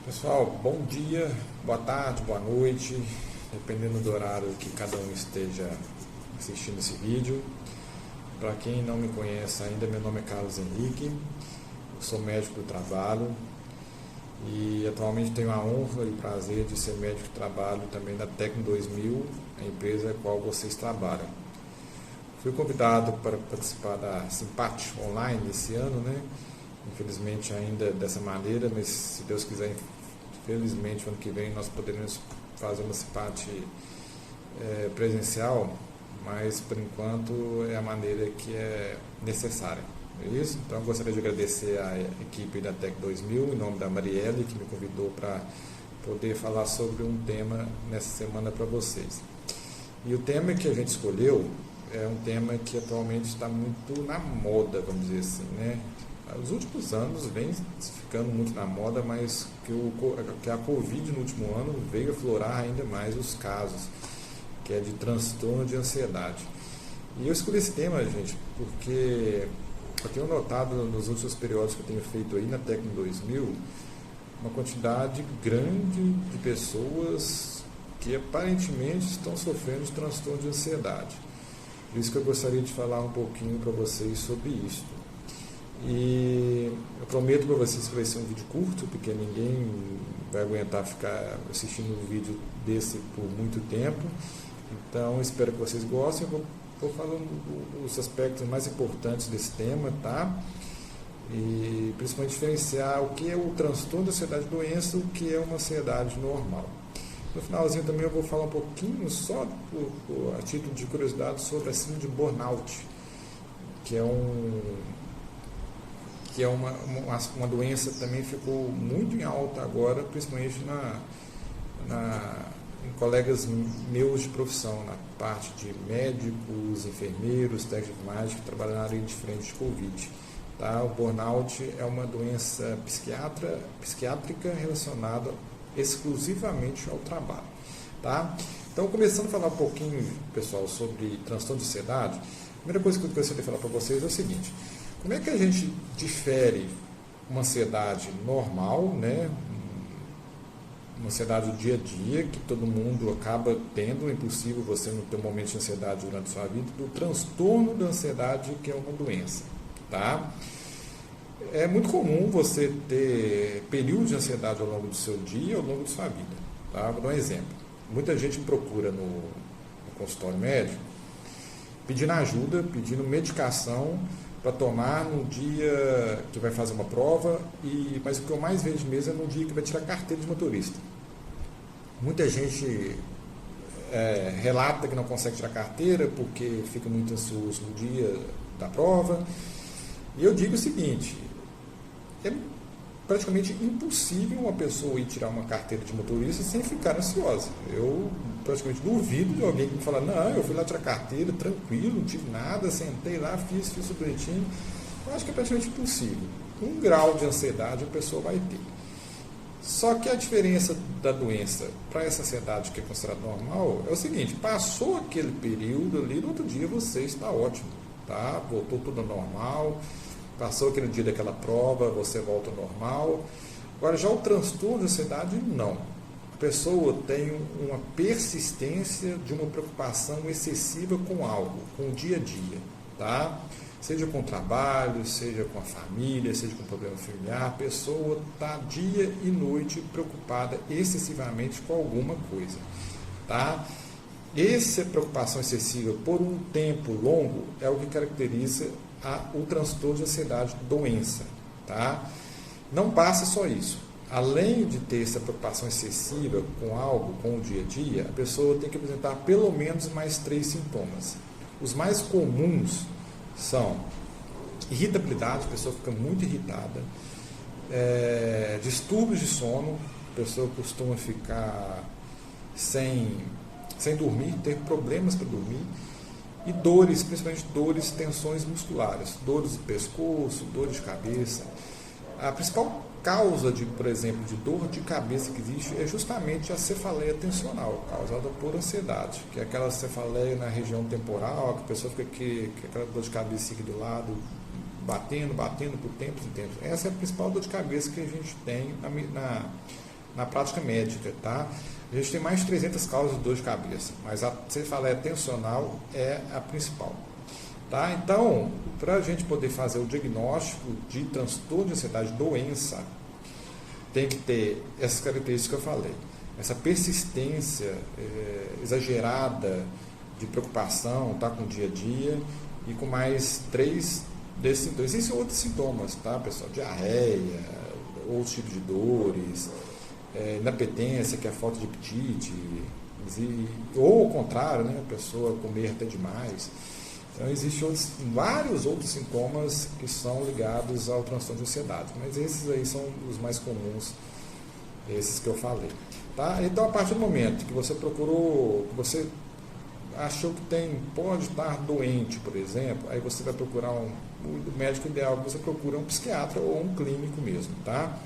Pessoal, bom dia, boa tarde, boa noite, dependendo do horário que cada um esteja assistindo esse vídeo. Para quem não me conhece ainda, meu nome é Carlos Henrique, eu sou médico do trabalho e atualmente tenho a honra e prazer de ser médico do trabalho também da Tecno 2000, a empresa a qual vocês trabalham. Fui convidado para participar da Simpate Online esse ano, né? Infelizmente ainda dessa maneira, mas se Deus quiser, felizmente ano que vem nós poderemos fazer uma Simpate presencial, mas por enquanto é a maneira que é necessária. É isso? Então eu gostaria de agradecer à equipe da Tec 2000, em nome da Marielle, que me convidou para poder falar sobre um tema nessa semana para vocês. E o tema que a gente escolheu é um tema que atualmente está muito na moda, vamos dizer assim, né? Nos últimos anos vem ficando muito na moda, mas que a Covid no último ano veio aflorar ainda mais os casos, que é de transtorno de ansiedade. E eu escolhi esse tema, gente, porque eu tenho notado nos últimos períodos que eu tenho feito aí na Tecno 2000, uma quantidade grande de pessoas que aparentemente estão sofrendo de transtorno de ansiedade. Por isso que eu gostaria de falar um pouquinho para vocês sobre isso. E eu prometo para vocês que vai ser um vídeo curto, porque ninguém vai aguentar ficar assistindo um vídeo desse por muito tempo. Então, espero que vocês gostem. Eu vou falando os aspectos mais importantes desse tema, tá? E principalmente diferenciar o que é o transtorno de ansiedade doença, o que é uma ansiedade normal. No finalzinho também eu vou falar um pouquinho, só a título de curiosidade, sobre a síndrome de burnout, que é uma doença que também ficou muito em alta agora, principalmente em colegas meus de profissão, na parte de médicos, enfermeiros, técnicos de enfermagem que trabalham na área de frente de Covid. Tá? O burnout é uma doença psiquiátrica relacionada exclusivamente ao trabalho. Tá? Então, começando a falar um pouquinho, pessoal, sobre transtorno de ansiedade, a primeira coisa que eu gostaria de falar para vocês é o seguinte: como é que a gente difere uma ansiedade normal, né? Uma ansiedade do dia a dia, que todo mundo acaba tendo, é impossível você não ter um momento de ansiedade durante a sua vida, do transtorno da ansiedade, que é uma doença. Tá? É muito comum você ter períodos de ansiedade ao longo do seu dia, ao longo de sua vida. Tá? Vou dar um exemplo. Muita gente me procura no consultório médico pedindo ajuda, pedindo medicação para tomar no dia que vai fazer uma prova, mas o que eu mais vejo mesmo é no dia que vai tirar carteira de motorista. Muita gente relata que não consegue tirar carteira porque fica muito ansioso no dia da prova. E eu digo o seguinte: é praticamente impossível uma pessoa ir tirar uma carteira de motorista sem ficar ansiosa. Eu praticamente duvido de alguém que me fala: não, eu fui lá tirar carteira tranquilo, não tive nada, sentei lá, fiz o bonitinho. Eu acho que é praticamente impossível. Um grau de ansiedade a pessoa vai ter. Só que a diferença da doença para essa ansiedade que é considerada normal é o seguinte: passou aquele período ali, no outro dia você está ótimo, tá? Voltou tudo ao normal. Passou aquele dia daquela prova, você volta ao normal. Agora, já o transtorno de ansiedade, não. A pessoa tem uma persistência de uma preocupação excessiva com algo, com o dia a dia, tá? Seja com o trabalho, seja com a família, seja com o problema familiar, a pessoa está dia e noite preocupada excessivamente com alguma coisa, tá? Essa preocupação excessiva por um tempo longo é o que caracteriza o transtorno de ansiedade doença. Tá? Não basta só isso. Além de ter essa preocupação excessiva com algo, com o dia a dia, a pessoa tem que apresentar pelo menos mais 3 sintomas. Os mais comuns são irritabilidade, a pessoa fica muito irritada, distúrbios de sono, a pessoa costuma ficar sem dormir, ter problemas para dormir, e dores, principalmente dores, tensões musculares, dores de pescoço, dores de cabeça. A principal causa, por exemplo, de dor de cabeça que existe é justamente a cefaleia tensional, causada por ansiedade, que é aquela cefaleia na região temporal, que a pessoa fica com aquela dor de cabeça aqui do lado, batendo por tempos e tempos. Essa é a principal dor de cabeça que a gente tem na prática médica, tá? A gente tem mais de 300 causas de dor de cabeça, mas a cefaleia tensional é a principal. Tá? Então, para a gente poder fazer o diagnóstico de transtorno de ansiedade doença, tem que ter essas características que eu falei. Essa persistência exagerada de preocupação, tá, com o dia a dia, e com mais 3 desses sintomas. Existem outros sintomas, tá, pessoal? Diarreia, outros tipos de dores, inapetência, que é a falta de apetite, ou ao contrário, né, a pessoa comer até demais. Então, existem vários outros sintomas que são ligados ao transtorno de ansiedade, mas esses aí são os mais comuns, esses que eu falei. Tá? Então, a partir do momento que você procurou, que você achou que pode estar doente, por exemplo, aí você vai procurar o médico ideal que você procura um psiquiatra ou um clínico mesmo. Tá?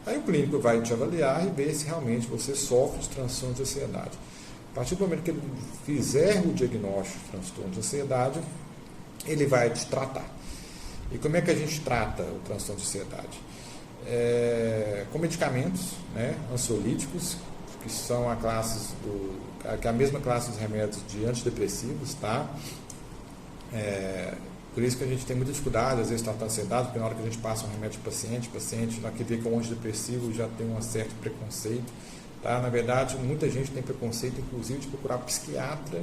Aí o clínico vai te avaliar e ver se realmente você sofre de transtorno de ansiedade. A partir do momento que ele fizer o diagnóstico de transtorno de ansiedade, ele vai te tratar. E como é que a gente trata o transtorno de ansiedade? Com medicamentos, né, ansiolíticos, que são que é a mesma classe dos remédios de antidepressivos, tá? Por isso que a gente tem muita dificuldade, às vezes, tratar a ansiedade, porque na hora que a gente passa um remédio para o paciente, na que vê que é um antidepressivo, já tem um certo preconceito. Tá? Na verdade, muita gente tem preconceito, inclusive, de procurar psiquiatra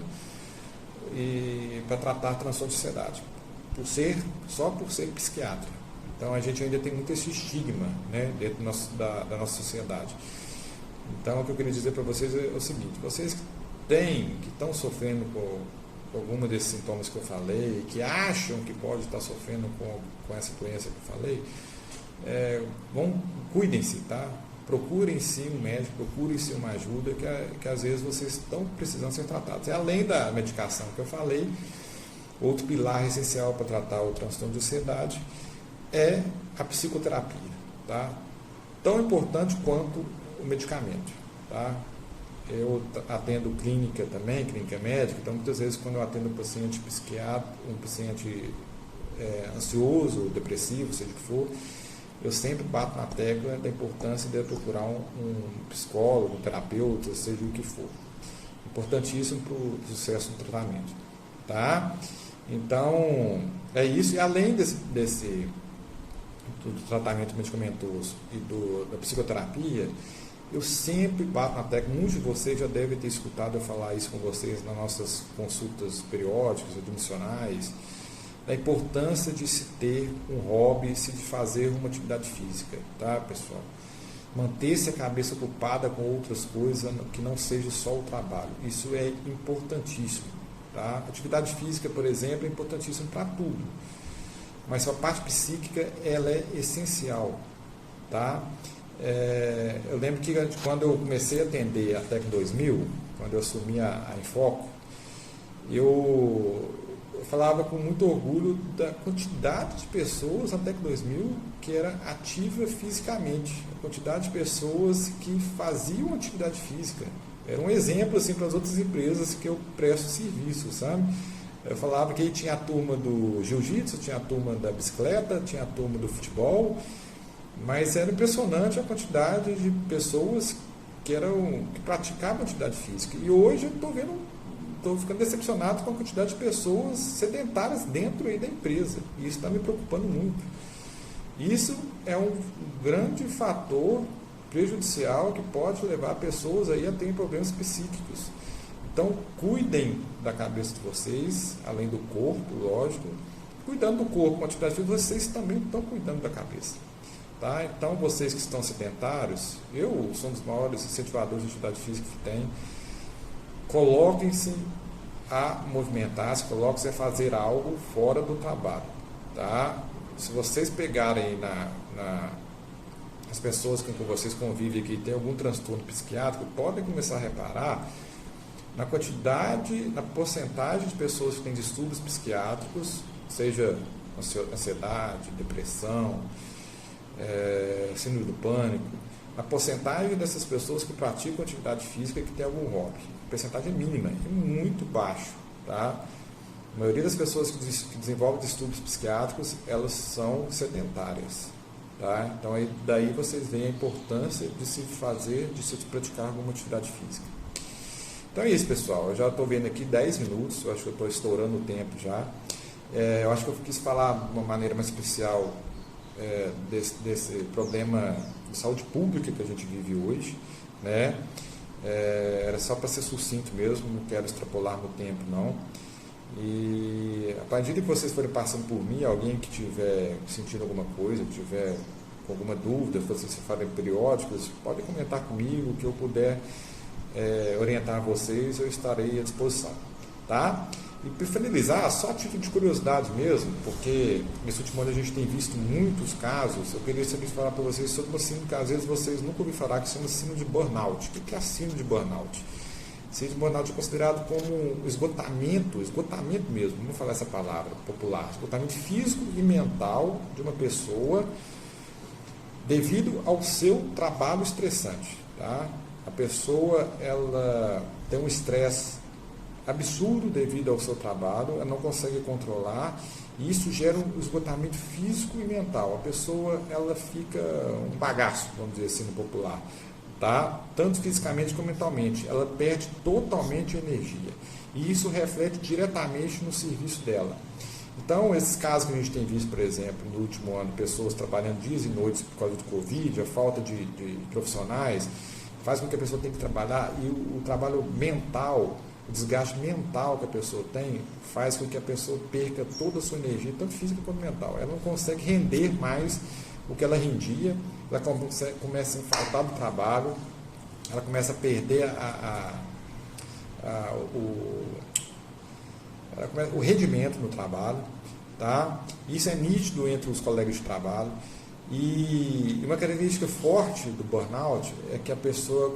para tratar transtorno de ansiedade, só por ser psiquiatra. Então, a gente ainda tem muito esse estigma, né, dentro da nossa sociedade. Então, o que eu queria dizer para vocês é o seguinte: vocês que estão sofrendo com alguma desses sintomas que eu falei, que acham que pode estar sofrendo com essa doença que eu falei, cuidem-se, tá? Procurem-se um médico, procurem-se uma ajuda, que às vezes vocês estão precisando ser tratados. E além da medicação que eu falei, outro pilar essencial para tratar o transtorno de ansiedade é a psicoterapia, tá? Tão importante quanto o medicamento, tá? Eu atendo clínica também, clínica médica, então muitas vezes quando eu atendo um paciente psiquiatra, um paciente ansioso, depressivo, seja o que for, eu sempre bato na tecla da importância de procurar um psicólogo, um terapeuta, seja o que for. Importantíssimo para o sucesso do tratamento. Tá? Então, é isso. E além do tratamento medicamentoso e da psicoterapia, eu sempre bato na tecla. Muitos de vocês já devem ter escutado eu falar isso com vocês nas nossas consultas periódicas, admissionais, da importância de se ter um hobby, de fazer uma atividade física, tá, pessoal? Manter-se a cabeça ocupada com outras coisas que não seja só o trabalho. Isso é importantíssimo, tá? Atividade física, por exemplo, é importantíssimo para tudo, mas a parte psíquica, ela é essencial, tá? Eu lembro que quando eu comecei a atender a Tec 2000, quando eu assumi a Infoco, eu falava com muito orgulho da quantidade de pessoas na Tec 2000 que era ativa fisicamente, a quantidade de pessoas que faziam atividade física. Era um exemplo assim, para as outras empresas que eu presto serviço, sabe? Eu falava que aí tinha a turma do jiu-jitsu, tinha a turma da bicicleta, tinha a turma do futebol, mas era impressionante a quantidade de pessoas que praticavam atividade física. E hoje eu estou ficando decepcionado com a quantidade de pessoas sedentárias dentro aí da empresa. E isso está me preocupando muito. Isso é um grande fator prejudicial que pode levar pessoas aí a terem problemas psíquicos. Então, cuidem da cabeça de vocês, além do corpo, lógico. Cuidando do corpo com a atividade física, vocês também estão cuidando da cabeça. Tá? Então, vocês que estão sedentários, eu sou um dos maiores incentivadores de atividade física que tem. Coloquem-se a movimentar-se, coloquem-se a fazer algo fora do trabalho. Tá? Se vocês pegarem as pessoas com vocês convivem que tem algum transtorno psiquiátrico, podem começar a reparar na quantidade, na porcentagem de pessoas que têm distúrbios psiquiátricos, seja ansiedade, depressão, síndrome do pânico, a porcentagem dessas pessoas que praticam atividade física e que tem algum hobby. A porcentagem é mínima, é muito baixo. Tá? A maioria das pessoas que desenvolvem distúrbios psiquiátricos, elas são sedentárias. Tá? Então, daí vocês veem a importância de se praticar alguma atividade física. Então é isso, pessoal. Eu já estou vendo aqui 10 minutos, eu acho que eu estou estourando o tempo já. Eu acho que eu quis falar de uma maneira mais especial desse problema de saúde pública que a gente vive hoje, né? Era só para ser sucinto mesmo, não quero extrapolar no tempo, não. E a partir de que vocês forem passando por mim, alguém que estiver sentindo alguma coisa, que tiver com alguma dúvida, se vocês forem periódicos, pode comentar comigo, que eu puder orientar vocês, eu estarei à disposição, tá? E para finalizar, só a título de curiosidade mesmo, porque nesse último ano a gente tem visto muitos casos, eu queria saber falar para vocês sobre uma síndrome que às vezes vocês nunca ouviram falar, que se chama síndrome de burnout. O que é a síndrome de burnout? Síndrome de burnout é considerado como esgotamento mesmo, vamos falar essa palavra popular, esgotamento físico e mental de uma pessoa devido ao seu trabalho estressante, tá? A pessoa, ela tem um estresse absurdo devido ao seu trabalho, ela não consegue controlar, e isso gera um esgotamento físico e mental. A pessoa, ela fica um bagaço, vamos dizer assim, no popular, tá? Tanto fisicamente como mentalmente. Ela perde totalmente a energia, e isso reflete diretamente no serviço dela. Então, esses casos que a gente tem visto, por exemplo, no último ano, pessoas trabalhando dias e noites por causa do Covid, a falta de profissionais, faz com que a pessoa tenha que trabalhar, e o trabalho mental, o desgaste mental que a pessoa tem, faz com que a pessoa perca toda a sua energia, tanto física quanto mental. Ela não consegue render mais o que ela rendia, ela começa a faltar do trabalho, ela começa a perder o rendimento no trabalho, tá? Isso é nítido entre os colegas de trabalho. E uma característica forte do burnout é que a pessoa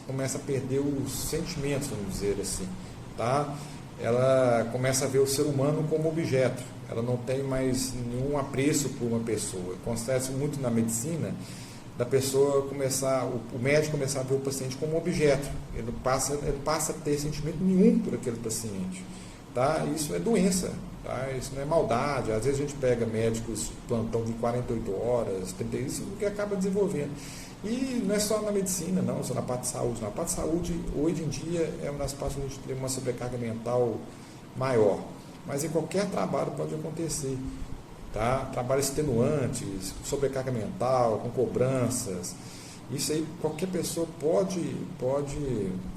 começa a perder os sentimentos, vamos dizer assim, tá? Ela começa a ver o ser humano como objeto, ela não tem mais nenhum apreço por uma pessoa. Acontece muito na medicina, da pessoa começar, o médico começar a ver o paciente como objeto, ele passa a ter sentimento nenhum por aquele paciente, tá? Isso é doença. Tá? Isso não é maldade. Às vezes a gente pega médicos de plantão de 48 horas, 30, isso que acaba desenvolvendo. E não é só na medicina, não, só na parte de saúde. Na parte de saúde, hoje em dia, é uma das partes onde a gente tem uma sobrecarga mental maior. Mas em qualquer trabalho pode acontecer. Tá? Trabalho extenuantes, sobrecarga mental, com cobranças. Isso aí qualquer pessoa pode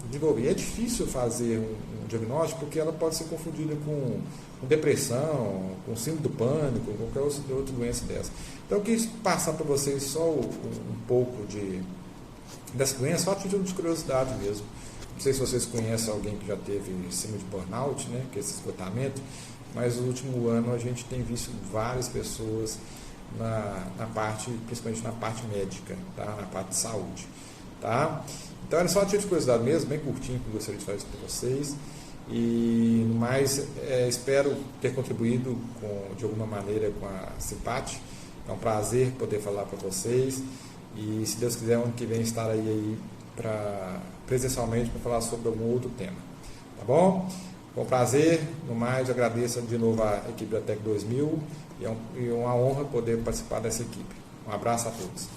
desenvolver. É difícil fazer um diagnóstico porque ela pode ser confundida com depressão, com síndrome do pânico, com qualquer outra doença dessa. Então eu quis passar para vocês só um pouco dessa doença, só a título de curiosidade mesmo. Não sei se vocês conhecem alguém que já teve síndrome de burnout, né, que é esse esgotamento, mas no último ano a gente tem visto várias pessoas na parte, principalmente na parte médica, tá? Na parte de saúde, tá? Então era só a título de curiosidade mesmo, bem curtinho, que eu gostaria de fazer isso para vocês. E mais, espero ter contribuído de alguma maneira com a Simpate. É um prazer poder falar para vocês, e se Deus quiser, ano que vem estar aí presencialmente para falar sobre algum outro tema, tá bom? Com prazer. No mais, eu agradeço de novo a equipe da Tec 2000, e é uma honra poder participar dessa equipe. Um abraço a todos.